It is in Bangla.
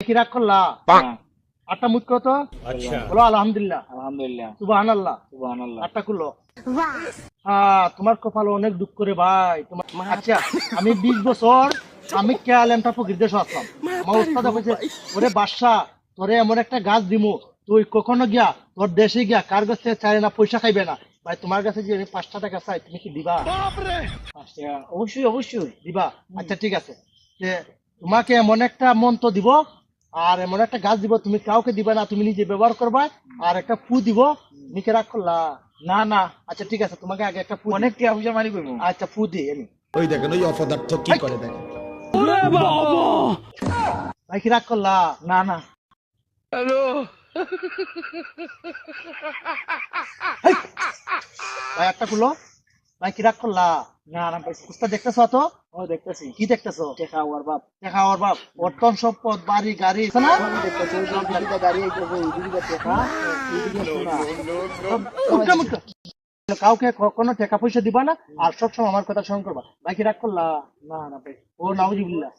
কি রাগ করলা? আটটা মুখ করো তো। আচ্ছা বলো আলহামদুলিল্লাহ। আলহামদুলিল্লাহ সুবহানাল্লাহ। সুবহানাল্লাহ। আটটা খুললো। তোমার কপাল অনেক দুঃখ করে ভাই তোমার। আচ্ছা আমি 20 বছর আমি কে আলেমটা ফকির দেশ আসলাম। আমার উস্তাদ বলছে ওরে বাদশা তোরে এমন একটা গাছ দিমু তুই কখনো গিয়া তোর দেশে গিয়া কার কাছ থেকে চাই না পয়সা খাইবে না ভাই তোমার কাছে যে 5টা টাকা চাই তুমি কি দিবা? আচ্ছা, অবশ্যই অবশ্যই দিবা। আচ্ছা ঠিক আছে যে তোমাকে এমন একটা মন্ত্র দিব আর এমন একটা গাছ দিব তুমি কাউকে দিবা না তুমি নিজে ব্যবহার করবা আর একটা ফু দিব তুমি কি রাগ করলা? না না, আচ্ছা ঠিক আছে তোমাকে আগে একটা ফু অনেক টিয়া পয়সা মারি করবো। আচ্ছা ফু দিই আমি। ওই দেখেন ওই অপদার্থ কি করে দেখেন ভাই কি রাগ করলা? না না, ভাই একটা খুলো। ভাই কি রাগ করলা? না না ভাই, উস্তাদ দেখতেছ তো? ও দেখতেছি কি দেখতেছ? টেকা ওর বাপ দেখা ওর বাপ অর্থন সম্পদ বাড়ি গাড়ি আছে না? দেখতেছি, ওই যে গাড়িটা দাঁড়িয়ে আইতেছে, ওইদিকে টেকা, ওইদিকে সোনা। মুটকা মুটকা। কাউকে কখনো টাকা পয়সা দিবা না আর সবসময় আমার কথা স্মরণ করবা। ভাই কি রাগ করলা? না না ভাই, ও নাউজুবিল্লাহ।